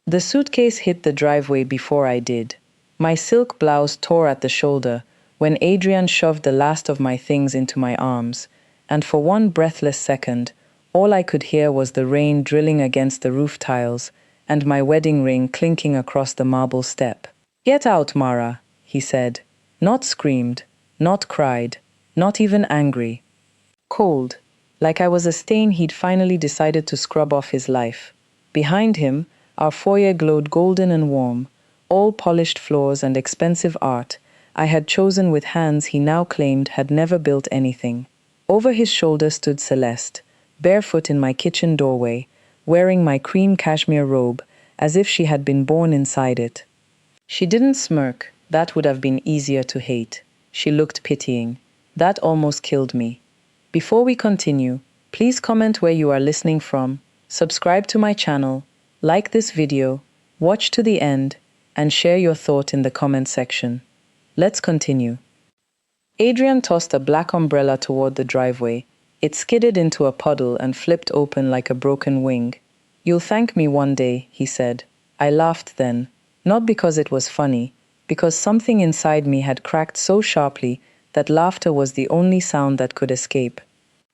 The suitcase hit the driveway before I did. My silk blouse tore at the shoulder when Adrian shoved the last of my things into my arms, and for one breathless second, all I could hear was the rain drilling against the roof tiles and my wedding ring clinking across the marble step. "Get out, Mara," he said. Not screamed, not cried, not even angry. Cold, like I was a stain he'd finally decided to scrub off his life. Behind him, our foyer glowed golden and warm, all polished floors and expensive art I had chosen with hands he now claimed had never built anything. Over his shoulder stood Celeste, barefoot in my kitchen doorway, wearing my cream cashmere robe as if she had been born inside it. She didn't smirk, that would have been easier to hate. She looked pitying. That almost killed me. Before we continue, please comment where you are listening from, subscribe to my channel, like this video, watch to the end, and share your thought in the comment section. Let's continue. Adrian tossed a black umbrella toward the driveway. It skidded into a puddle and flipped open like a broken wing. "You'll thank me one day," he said. I laughed then, not because it was funny, because something inside me had cracked so sharply that laughter was the only sound that could escape.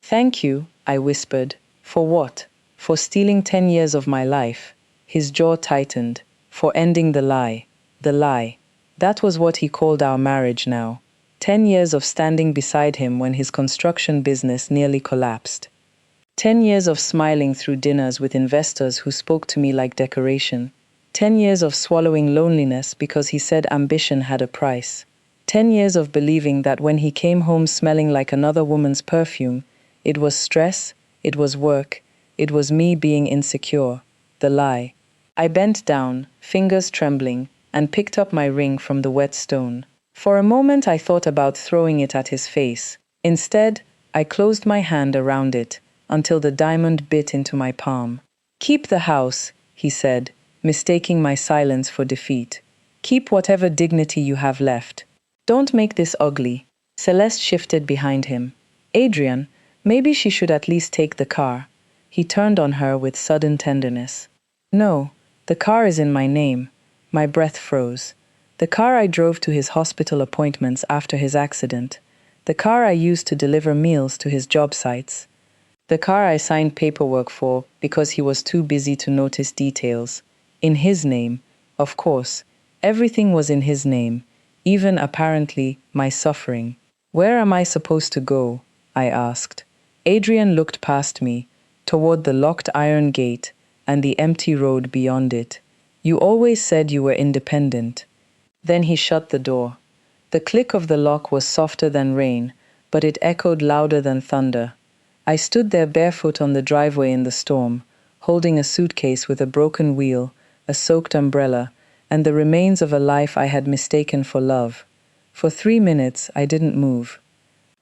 "Thank you," I whispered. "For what? For stealing 10 years of my life." His jaw tightened. "For ending the lie. The lie." That was what he called our marriage now. 10 years of standing beside him when his construction business nearly collapsed. 10 years of smiling through dinners with investors who spoke to me like decoration. 10 years of swallowing loneliness because he said ambition had a price. 10 years of believing that when he came home smelling like another woman's perfume, it was stress, it was work, it was me being insecure. The lie. I bent down, fingers trembling, and picked up my ring from the wet stone. For a moment I thought about throwing it at his face. Instead, I closed my hand around it until the diamond bit into my palm. "Keep the house," he said, mistaking my silence for defeat. "Keep whatever dignity you have left. Don't make this ugly." Celeste shifted behind him. "Adrian, maybe she should at least take the car." He turned on her with sudden tenderness. "No, the car is in my name." My breath froze. The car I drove to his hospital appointments after his accident. The car I used to deliver meals to his job sites. The car I signed paperwork for because he was too busy to notice details. In his name, of course. Everything was in his name, even apparently my suffering. "Where am I supposed to go?" I asked. Adrian looked past me, toward the locked iron gate and the empty road beyond it. "You always said you were independent." Then he shut the door. The click of the lock was softer than rain, but it echoed louder than thunder. I stood there barefoot on the driveway in the storm, holding a suitcase with a broken wheel, a soaked umbrella, and the remains of a life I had mistaken for love. For 3 minutes, I didn't move.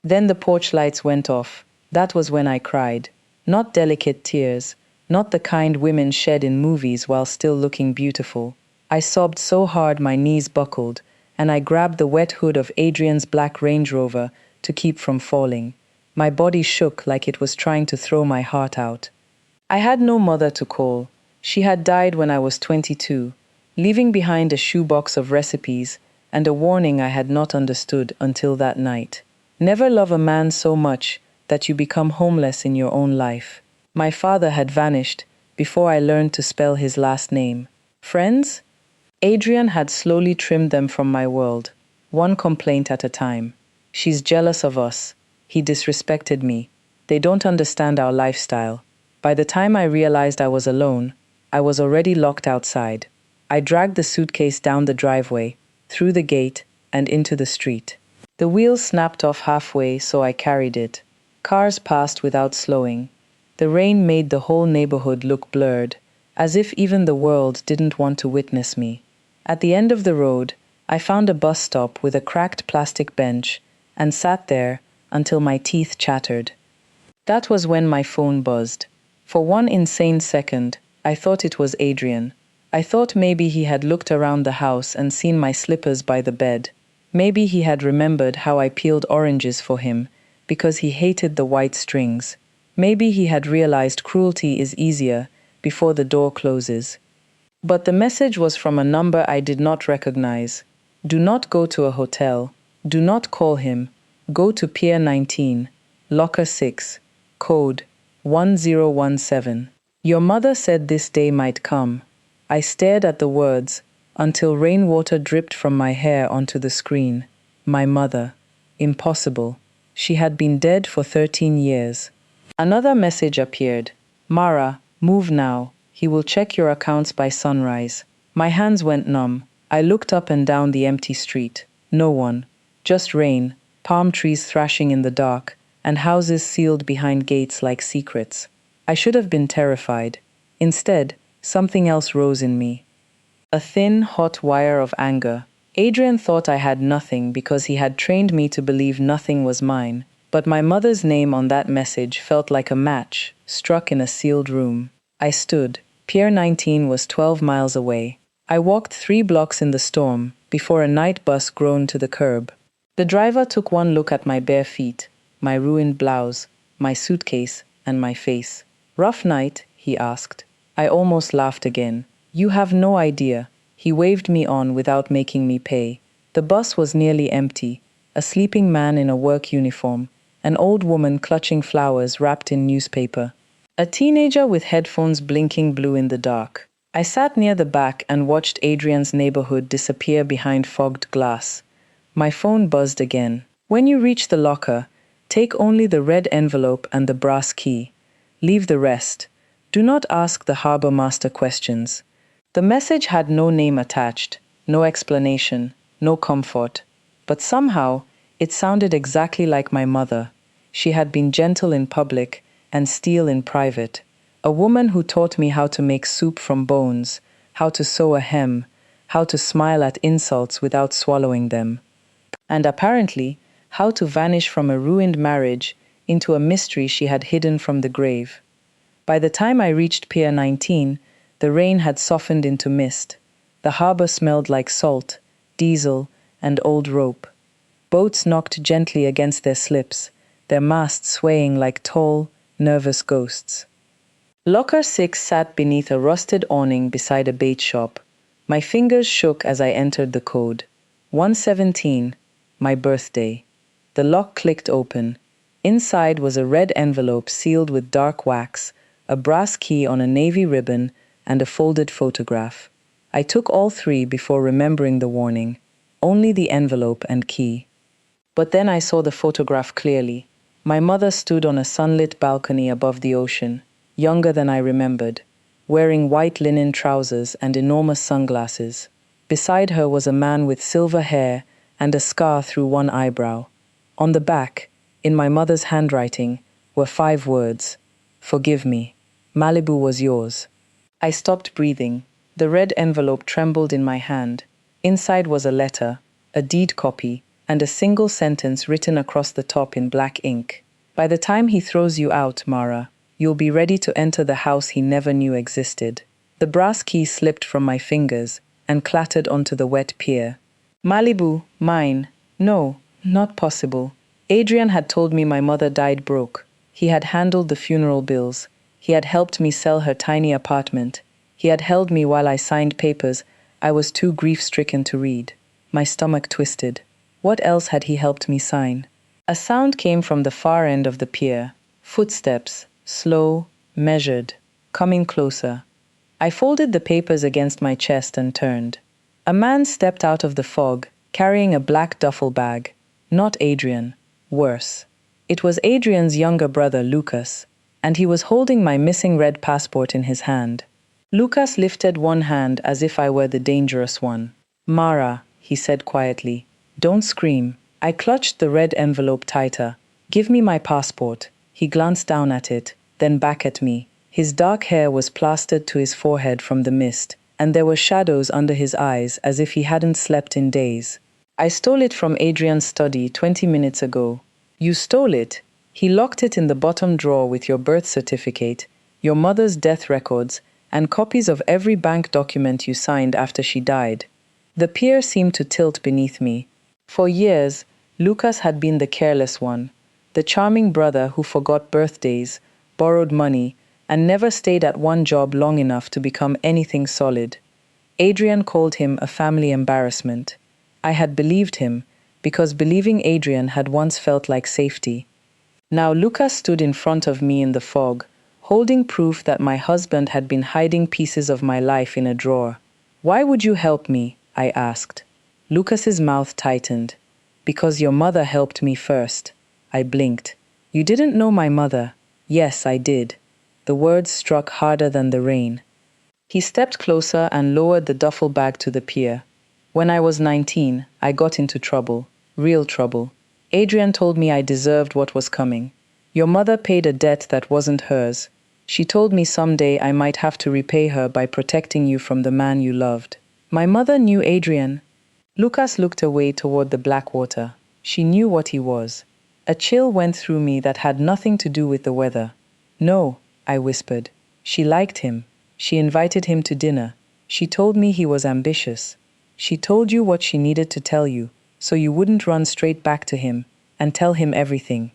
Then the porch lights went off. That was when I cried. Not delicate tears, not the kind women shed in movies while still looking beautiful. I sobbed so hard my knees buckled, and I grabbed the wet hood of Adrian's black Range Rover to keep from falling. My body shook like it was trying to throw my heart out. I had no mother to call. She had died when I was 22, leaving behind a shoebox of recipes and a warning I had not understood until that night. Never love a man so much that you become homeless in your own life. My father had vanished before I learned to spell his last name. Friends? Adrian had slowly trimmed them from my world, one complaint at a time. "She's jealous of us." He disrespected me. "They don't understand our lifestyle." By the time I realized I was alone, I was already locked outside. I dragged the suitcase down the driveway, through the gate, and into the street. The wheel snapped off halfway, so I carried it. Cars passed without slowing. The rain made the whole neighborhood look blurred, as if even the world didn't want to witness me. At the end of the road, I found a bus stop with a cracked plastic bench and sat there until my teeth chattered. That was when my phone buzzed. For one insane second, I thought it was Adrian. I thought maybe he had looked around the house and seen my slippers by the bed. Maybe he had remembered how I peeled oranges for him because he hated the white strings. Maybe he had realized cruelty is easier before the door closes. But the message was from a number I did not recognize. Do not go to a hotel. Do not call him. Go to Pier 19, Locker 6, code 1017. Your mother said this day might come. I stared at the words until rainwater dripped from my hair onto the screen. My mother. Impossible. She had been dead for 13 years. Another message appeared. Mara, move now. He will check your accounts by sunrise. My hands went numb. I looked up and down the empty street. No one. Just rain, palm trees thrashing in the dark, and houses sealed behind gates like secrets. I should have been terrified. Instead, something else rose in me. A thin, hot wire of anger. Adrian thought I had nothing because he had trained me to believe nothing was mine, but my mother's name on that message felt like a match struck in a sealed room. I stood. Pier 19 was 12 miles away. I walked 3 blocks in the storm before a night bus groaned to the curb. The driver took one look at my bare feet, my ruined blouse, my suitcase, and my face. Rough night, he asked. I almost laughed again. You have no idea. He waved me on without making me pay. The bus was nearly empty. A sleeping man in a work uniform, an old woman clutching flowers wrapped in newspaper, a teenager with headphones blinking blue in the dark. I sat near the back and watched Adrian's neighborhood disappear behind fogged glass. My phone buzzed again. When you reach the locker, take only the red envelope and the brass key. Leave the rest. Do not ask the harbor master questions. The message had no name attached, no explanation, no comfort. But somehow, it sounded exactly like my mother. She had been gentle in public and steel in private. A woman who taught me how to make soup from bones, how to sew a hem, how to smile at insults without swallowing them. And apparently, how to vanish from a ruined marriage into a mystery she had hidden from the grave. By the time I reached Pier 19, the rain had softened into mist. The harbor smelled like salt, diesel, and old rope. Boats knocked gently against their slips, their masts swaying like tall, nervous ghosts. Locker 6 sat beneath a rusted awning beside a bait shop. My fingers shook as I entered the code. 117, my birthday. The lock clicked open. Inside was a red envelope sealed with dark wax, a brass key on a navy ribbon, and a folded photograph. I took all 3 before remembering the warning. Only the envelope and key. But then I saw the photograph clearly. My mother stood on a sunlit balcony above the ocean, younger than I remembered, wearing white linen trousers and enormous sunglasses. Beside her was a man with silver hair and a scar through one eyebrow. On the back, in my mother's handwriting, were 5 words. Forgive me. Malibu was yours. I stopped breathing. The red envelope trembled in my hand. Inside was a letter, a deed copy, and a single sentence written across the top in black ink. By the time he throws you out, Mara, you'll be ready to enter the house he never knew existed. The brass key slipped from my fingers and clattered onto the wet pier. Malibu, mine. No, not possible. Adrian had told me my mother died broke. He had handled the funeral bills. He had helped me sell her tiny apartment. He had held me while I signed papers I was too grief-stricken to read. My stomach twisted. What else had he helped me sign? A sound came from the far end of the pier. Footsteps, slow, measured, coming closer. I folded the papers against my chest and turned. A man stepped out of the fog, carrying a black duffel bag. Not Adrian. Worse. It was Adrian's younger brother, Lucas, and he was holding my missing red passport in his hand. Lucas lifted one hand as if I were the dangerous one. Mara, he said quietly, don't scream. I clutched the red envelope tighter. Give me my passport. He glanced down at it, then back at me. His dark hair was plastered to his forehead from the mist, and there were shadows under his eyes as if he hadn't slept in days. I stole it from Adrian's study 20 minutes ago. You stole it? He locked it in the bottom drawer with your birth certificate, your mother's death records, and copies of every bank document you signed after she died. The pier seemed to tilt beneath me. For years, Lucas had been the careless one, the charming brother who forgot birthdays, borrowed money, and never stayed at one job long enough to become anything solid. Adrian called him a family embarrassment. I had believed him, because believing Adrian had once felt like safety. Now Lucas stood in front of me in the fog, holding proof that my husband had been hiding pieces of my life in a drawer. "Why would you help me?" I asked. Lucas's mouth tightened. "Because your mother helped me first." I blinked. "You didn't know my mother." "Yes, I did." The words struck harder than the rain. He stepped closer and lowered the duffel bag to the pier. "When I was 19, I got into trouble. Real trouble. Adrian told me I deserved what was coming. Your mother paid a debt that wasn't hers. She told me someday I might have to repay her by protecting you from the man you loved. My mother knew Adrian." Lucas looked away toward the black water. She knew what he was. A chill went through me that had nothing to do with the weather. "No," I whispered. "She liked him. She invited him to dinner. She told me he was ambitious. She told you what she needed to tell you, so you wouldn't run straight back to him and tell him everything."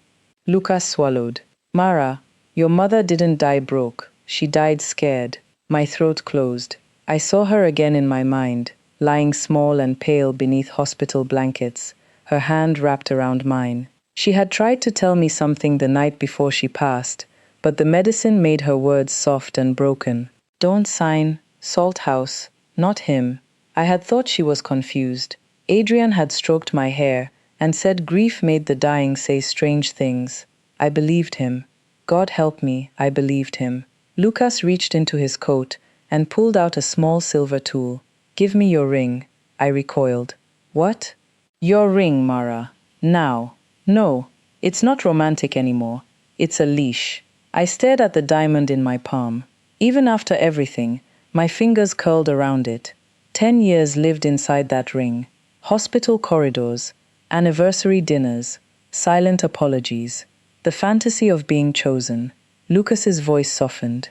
Lucas swallowed. "Mara, your mother didn't die broke. She died scared." My throat closed. I saw her again in my mind, lying small and pale beneath hospital blankets, her hand wrapped around mine. She had tried to tell me something the night before she passed, but the medicine made her words soft and broken. "Don't sign. Salt House. Not him." I had thought she was confused. Adrian had stroked my hair and said grief made the dying say strange things. I believed him. God help me, I believed him. Lucas reached into his coat and pulled out a small silver tool. "Give me your ring." I recoiled. "What?" "Your ring, Mara. Now." "No, it's not romantic anymore. It's a leash." I stared at the diamond in my palm. Even after everything, my fingers curled around it. 10 years lived inside that ring. Hospital corridors, anniversary dinners, silent apologies. The fantasy of being chosen. Lucas's voice softened.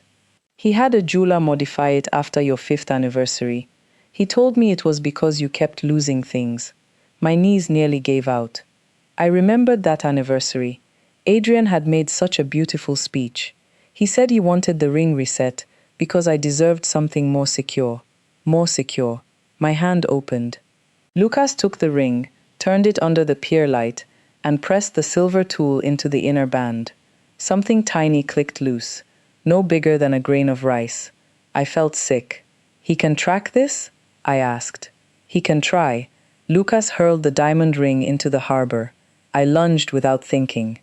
"He had a jeweler modify it after your 5th anniversary. He told me it was because you kept losing things." My knees nearly gave out. I remembered that anniversary. Adrian had made such a beautiful speech. He said he wanted the ring reset because I deserved something more secure. More secure. My hand opened. Lucas took the ring, turned it under the pier light, and pressed the silver tool into the inner band. Something tiny clicked loose, no bigger than a grain of rice. I felt sick. "He can track this?" I asked. "He can try." Lucas hurled the diamond ring into the harbor. I lunged without thinking.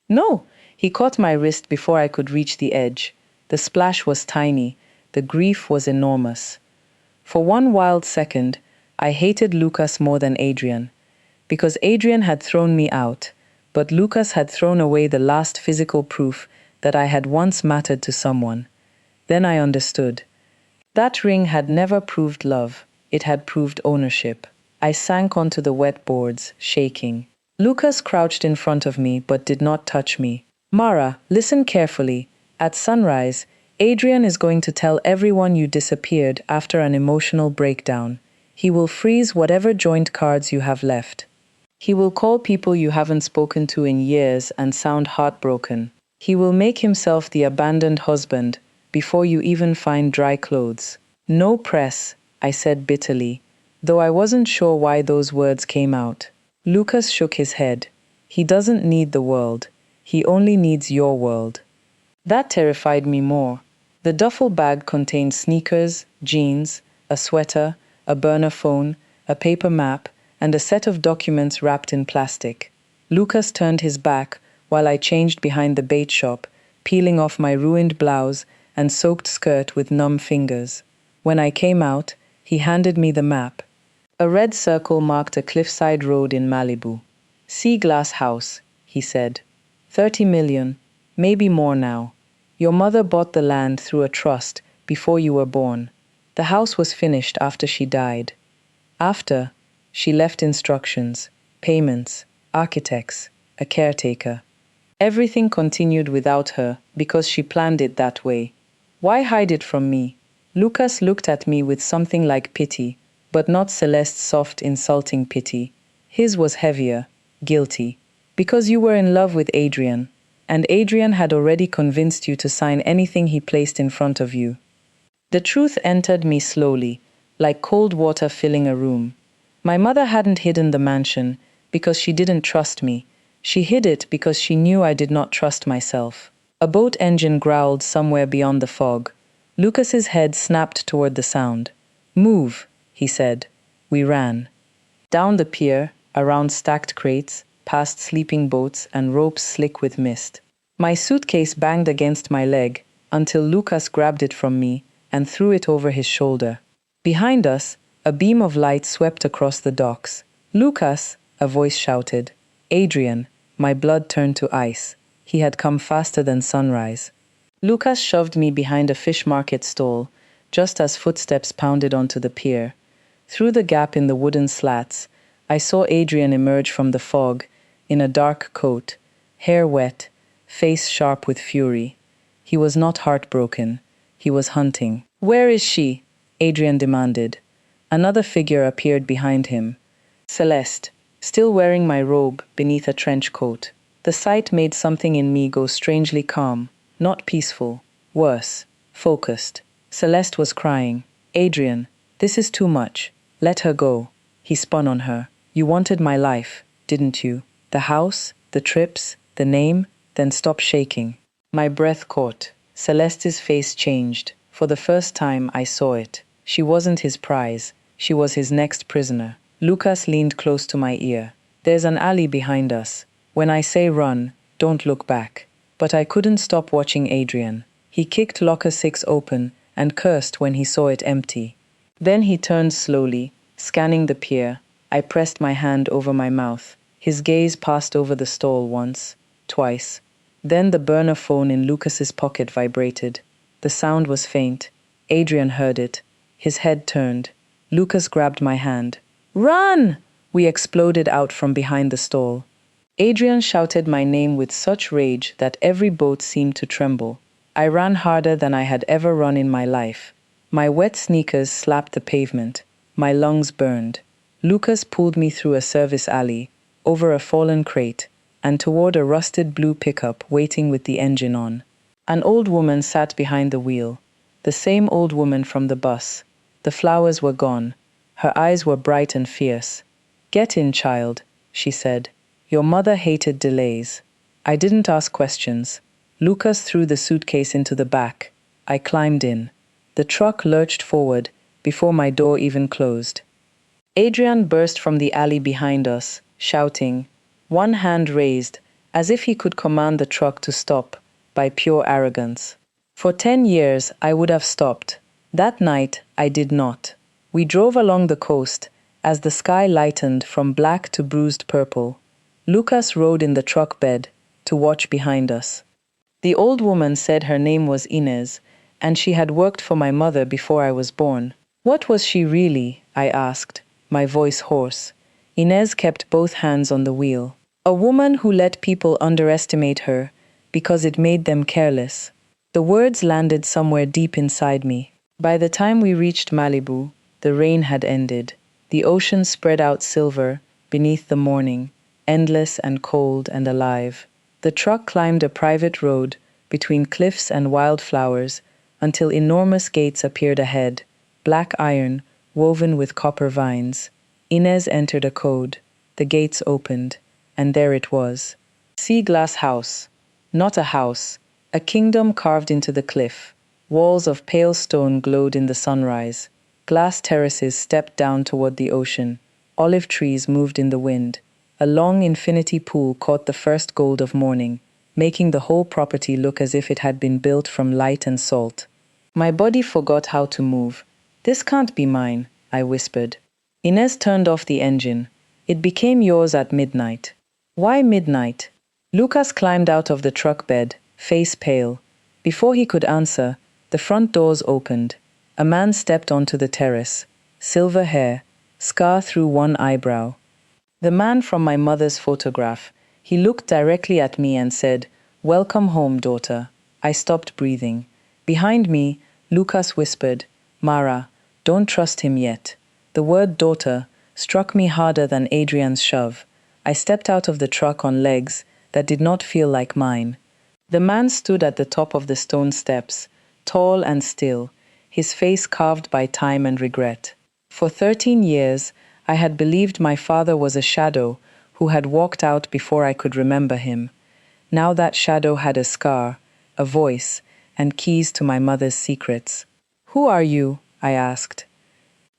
"No!" He caught my wrist before I could reach the edge. The splash was tiny. The grief was enormous. For one wild second, I hated Lucas more than Adrian. Because Adrian had thrown me out, but Lucas had thrown away the last physical proof that I had once mattered to someone. Then I understood. That ring had never proved love. It had proved ownership. I sank onto the wet boards, shaking. Lucas crouched in front of me but did not touch me. "Mara, listen carefully. At sunrise, Adrian is going to tell everyone you disappeared after an emotional breakdown. He will freeze whatever joint cards you have left. He will call people you haven't spoken to in years and sound heartbroken. He will make himself the abandoned husband before you even find dry clothes." "No press," I said bitterly, though I wasn't sure why those words came out. Lucas shook his head. "He doesn't need the world. He only needs your world." That terrified me more. The duffel bag contained sneakers, jeans, a sweater, a burner phone, a paper map, and a set of documents wrapped in plastic. Lucas turned his back while I changed behind the bait shop, peeling off my ruined blouse and soaked skirt with numb fingers. When I came out, he handed me the map. A red circle marked a cliffside road in Malibu. "Sea Glass House," he said. 30 million, maybe more now. Your mother bought the land through a trust before you were born. The house was finished after she died. After, she left instructions, payments, architects, a caretaker. Everything continued without her because she planned it that way. Why hide it from me? Lucas looked at me with something like pity, but not Celeste's soft, insulting pity. His was heavier, guilty. Because you were in love with Adrian, and Adrian had already convinced you to sign anything he placed in front of you. The truth entered me slowly, like cold water filling a room. My mother hadn't hidden the mansion because she didn't trust me. She hid it because she knew I did not trust myself. A boat engine growled somewhere beyond the fog. Lucas's head snapped toward the sound. "Move," he said. We ran. Down the pier, around stacked crates, past sleeping boats and ropes slick with mist. My suitcase banged against my leg until Lucas grabbed it from me and threw it over his shoulder. Behind us, a beam of light swept across the docks. "Lucas!" a voice shouted. "Adrian!" My blood turned to ice. He had come faster than sunrise. Lucas shoved me behind a fish market stall, just as footsteps pounded onto the pier. Through the gap in the wooden slats, I saw Adrian emerge from the fog, in a dark coat, hair wet, face sharp with fury. He was not heartbroken. He was hunting. "Where is she?" Adrian demanded. Another figure appeared behind him. Celeste, still wearing my robe beneath a trench coat. The sight made something in me go strangely calm, not peaceful, worse, focused. Celeste was crying. "Adrian, this is too much. Let her go." He spun on her. "You wanted my life, didn't you? The house, the trips, the name, then stop shaking." My breath caught. Celeste's face changed. For the first time, I saw it. She wasn't his prize. She was his next prisoner. Lucas leaned close to my ear. "There's an alley behind us. When I say run, don't look back." But I couldn't stop watching Adrian. He kicked locker 6 open and cursed when he saw it empty. Then he turned slowly, scanning the pier. I pressed my hand over my mouth. His gaze passed over the stall once, twice. Then the burner phone in Lucas's pocket vibrated. The sound was faint. Adrian heard it. His head turned. Lucas grabbed my hand. "Run!" We exploded out from behind the stall. Adrian shouted my name with such rage that every boat seemed to tremble. I ran harder than I had ever run in my life. My wet sneakers slapped the pavement. My lungs burned. Lucas pulled me through a service alley, over a fallen crate, and toward a rusted blue pickup waiting with the engine on. An old woman sat behind the wheel. The same old woman from the bus. The flowers were gone. Her eyes were bright and fierce. "Get in, child," she said. "Your mother hated delays." I didn't ask questions. Lucas threw the suitcase into the back. I climbed in. The truck lurched forward before my door even closed. Adrian burst from the alley behind us, shouting, one hand raised, as if he could command the truck to stop, by pure arrogance. For 10 years, I would have stopped. That night, I did not. We drove along the coast, as the sky lightened from black to bruised purple. Lucas rode in the truck bed, to watch behind us. The old woman said her name was Inez, and she had worked for my mother before I was born. What was she really? I asked, my voice hoarse. Inez kept both hands on the wheel. A woman who let people underestimate her because it made them careless. The words landed somewhere deep inside me. By the time we reached Malibu, the rain had ended. The ocean spread out silver beneath the morning, endless and cold and alive. The truck climbed a private road between cliffs and wildflowers until enormous gates appeared ahead, black iron woven with copper vines. Inez entered a code. The gates opened, and there it was. Sea glass house. Not a house, a kingdom carved into the cliff. Walls of pale stone glowed in the sunrise. Glass terraces stepped down toward the ocean. Olive trees moved in the wind. A long infinity pool caught the first gold of morning, making the whole property look as if it had been built from light and salt. My body forgot how to move. "This can't be mine," I whispered. Inez turned off the engine. "It became yours at midnight." "Why midnight?" Lucas climbed out of the truck bed, face pale. Before he could answer, the front doors opened. A man stepped onto the terrace. Silver hair, scar through one eyebrow. The man from my mother's photograph. He looked directly at me and said, "Welcome home, daughter." I stopped breathing. Behind me, Lucas whispered, "Mara, don't trust him yet." The word daughter struck me harder than Adrian's shove. I stepped out of the truck on legs that did not feel like mine. The man stood at the top of the stone steps, tall and still, his face carved by time and regret. For 13 years, I had believed my father was a shadow who had walked out before I could remember him. Now that shadow had a scar, a voice, and keys to my mother's secrets. "Who are you?" I asked.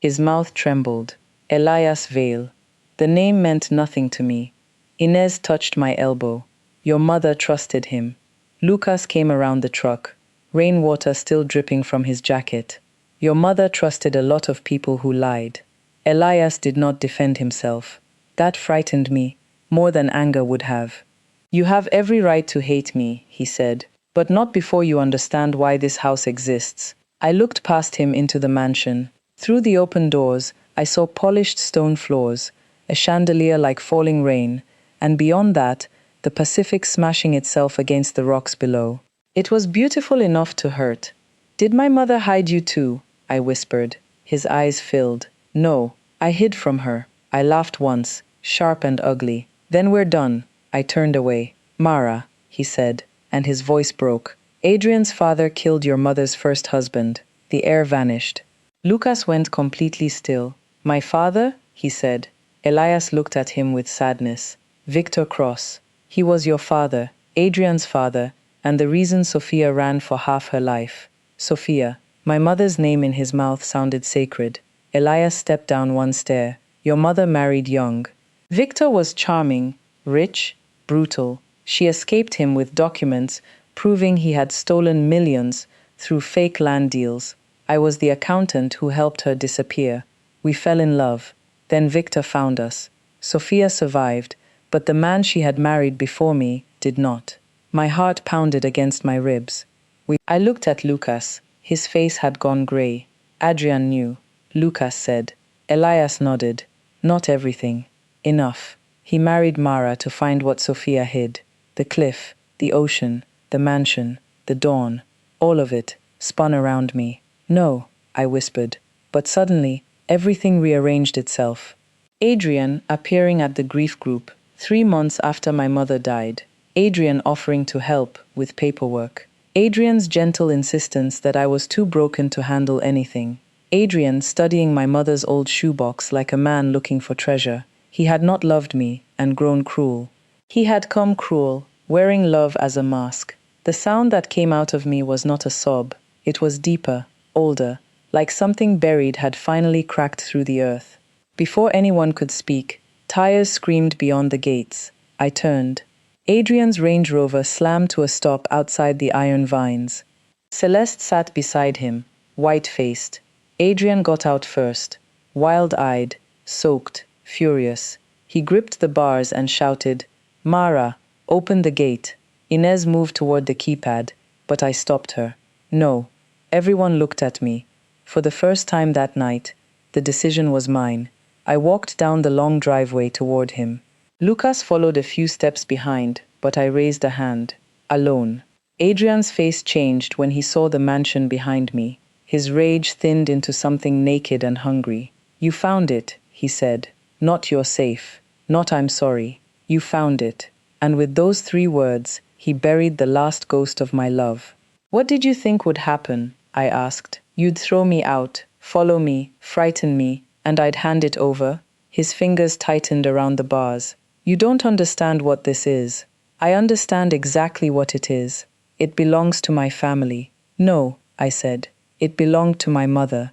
His mouth trembled. "Elias Vale." The name meant nothing to me. Inez touched my elbow. "Your mother trusted him." Lucas came around the truck, rainwater still dripping from his jacket. "Your mother trusted a lot of people who lied." Elias did not defend himself. That frightened me, more than anger would have. "You have every right to hate me," he said, "but not before you understand why this house exists." I looked past him into the mansion. Through the open doors, I saw polished stone floors, a chandelier like falling rain, and beyond that, the Pacific smashing itself against the rocks below. It was beautiful enough to hurt. "Did my mother hide you too?" I whispered. His eyes filled. "No, I hid from her." I laughed once, sharp and ugly. "Then we're done." I turned away. "Mara," he said, and his voice broke. "Adrian's father killed your mother's first husband." The air vanished. Lucas went completely still. "My father?" he said. Elias looked at him with sadness. "Victor Cross. He was your father, Adrian's father, and the reason Sophia ran for half her life." Sophia. My mother's name in his mouth sounded sacred. Elias stepped down one stair. "Your mother married young." Victor was charming, rich, brutal. She escaped him with documents proving he had stolen millions through fake land deals. I was the accountant who helped her disappear. We fell in love. Then Victor found us. Sophia survived, but the man she had married before me did not. My heart pounded against my ribs. I looked at Lucas. His face had gone gray. Adrian knew. Lucas said. Elias nodded. "Not everything. Enough." He married Mara to find what Sophia hid. The cliff, the ocean, the mansion, the dawn, all of it spun around me. "No," I whispered. But suddenly, everything rearranged itself. Adrian appearing at the grief group 3 months after my mother died. Adrian offering to help with paperwork. Adrian's gentle insistence that I was too broken to handle anything. Adrian studying my mother's old shoebox like a man looking for treasure. He had not loved me and grown cruel. He had come cruel, wearing love as a mask. The sound that came out of me was not a sob. It was deeper, older, like something buried had finally cracked through the earth. Before anyone could speak, tires screamed beyond the gates. I turned. Adrian's Range Rover slammed to a stop outside the iron vines. Celeste sat beside him, white-faced. Adrian got out first, wild-eyed, soaked, furious. He gripped the bars and shouted, "Mara, open the gate." Inez moved toward the keypad, but I stopped her. "No." Everyone looked at me. For the first time that night, the decision was mine. I walked down the long driveway toward him. Lucas followed a few steps behind, but I raised a hand. Alone. Adrian's face changed when he saw the mansion behind me. His rage thinned into something naked and hungry. "You found it," he said. "Not you're safe. Not I'm sorry. You found it." And with those 3 words, he buried the last ghost of my love. "What did you think would happen?" I asked. "You'd throw me out, follow me, frighten me, and I'd hand it over?" His fingers tightened around the bars. "You don't understand what this is." "I understand exactly what it is. It belongs to my family." "No," I said. "It belonged to my mother.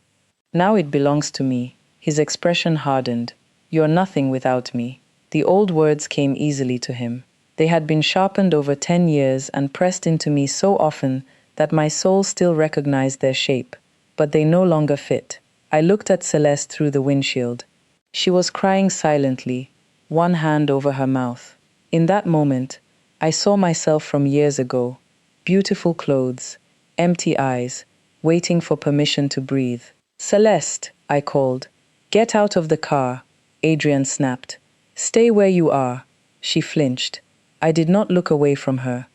Now it belongs to me." His expression hardened. "You're nothing without me." The old words came easily to him. They had been sharpened over 10 years and pressed into me so often that my soul still recognized their shape, but they no longer fit. I looked at Celeste through the windshield. She was crying silently, one hand over her mouth. In that moment, I saw myself from years ago. Beautiful clothes, empty eyes, waiting for permission to breathe. "Celeste," I called. "Get out of the car." Adrian snapped. "Stay where you are." She flinched. I did not look away from her.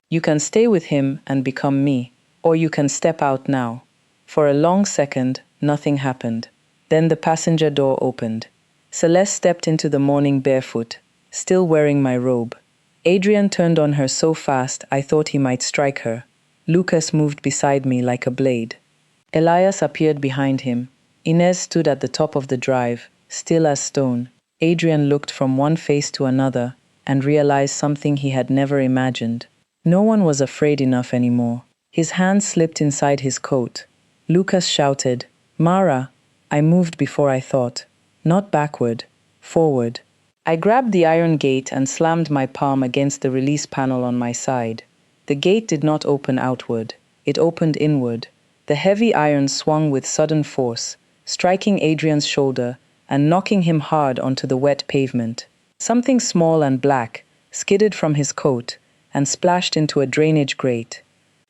"You can stay with him and become me, or you can step out now." For a long second, nothing happened. Then the passenger door opened. Celeste stepped into the morning barefoot, still wearing my robe. Adrian turned on her so fast I thought he might strike her. Lucas moved beside me like a blade. Elias appeared behind him, Inez stood at the top of the drive, still as stone. Adrian looked from one face to another and realized something he had never imagined. No one was afraid enough anymore. His hand slipped inside his coat. Lucas shouted, "Mara!" I moved before I thought. Not backward, forward. I grabbed the iron gate and slammed my palm against the release panel on my side. The gate did not open outward. It opened inward. The heavy iron swung with sudden force, striking Adrian's shoulder and knocking him hard onto the wet pavement. Something small and black skidded from his coat and splashed into a drainage grate.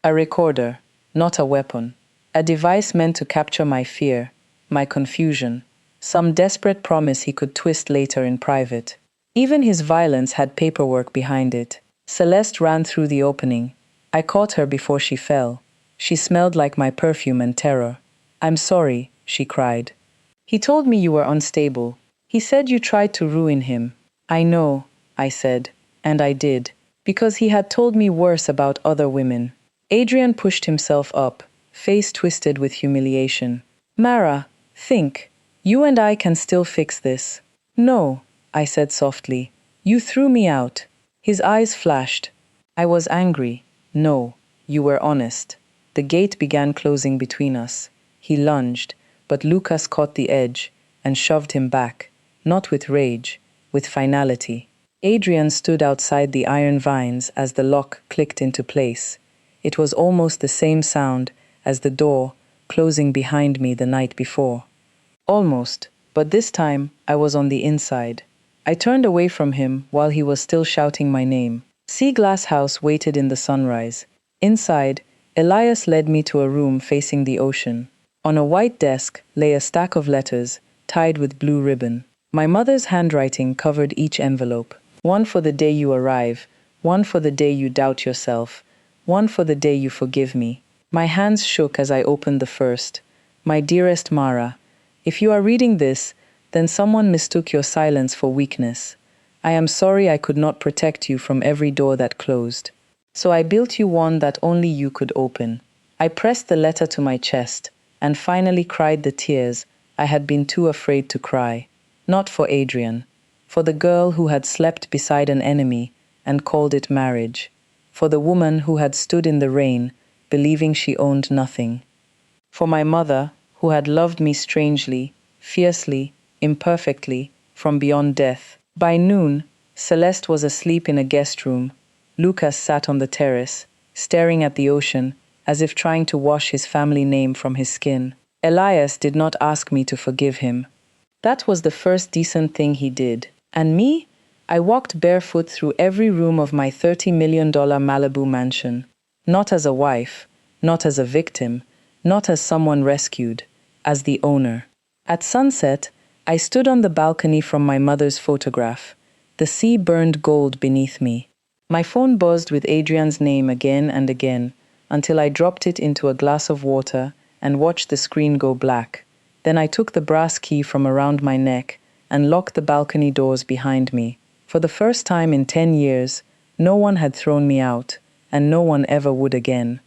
A recorder, not a weapon. A device meant to capture my fear, my confusion, some desperate promise he could twist later in private. Even his violence had paperwork behind it. Celeste ran through the opening. I caught her before she fell. She smelled like my perfume and terror. "I'm sorry," she cried. "He told me you were unstable. He said you tried to ruin him." "I know," I said, and I did, because he had told me worse about other women. Adrian pushed himself up, face twisted with humiliation. "Mara, think. You and I can still fix this." "No," I said softly. "You threw me out." His eyes flashed. I was angry. "No, you were honest." The gate began closing between us. He lunged, but Lucas caught the edge and shoved him back, not with rage, with finality. Adrian stood outside the iron vines as the lock clicked into place. It was almost the same sound as the door closing behind me the night before. Almost, but this time I was on the inside. I turned away from him while he was still shouting my name. Sea Glass House waited in the sunrise. Inside, Elias led me to a room facing the ocean. On a white desk lay a stack of letters tied with blue ribbon. My mother's handwriting covered each envelope. One for the day you arrive, one for the day you doubt yourself, one for the day you forgive me. My hands shook as I opened the first. "My dearest Mara, if you are reading this, then someone mistook your silence for weakness. I am sorry I could not protect you from every door that closed. So I built you one that only you could open." I pressed the letter to my chest and finally cried the tears I had been too afraid to cry. Not for Adrian, for the girl who had slept beside an enemy and called it marriage, for the woman who had stood in the rain, believing she owned nothing, for my mother who had loved me strangely, fiercely, imperfectly, from beyond death. By noon, Celeste was asleep in a guest room. Lucas sat on the terrace, staring at the ocean, as if trying to wash his family name from his skin. Elias did not ask me to forgive him. That was the first decent thing he did. And me? I walked barefoot through every room of my $30 million Malibu mansion. Not as a wife, not as a victim, not as someone rescued, as the owner. At sunset, I stood on the balcony from my mother's photograph. The sea burned gold beneath me. My phone buzzed with Adrian's name again and again, until I dropped it into a glass of water and watched the screen go black. Then I took the brass key from around my neck and locked the balcony doors behind me. For the first time in 10 years, no one had thrown me out, and no one ever would again.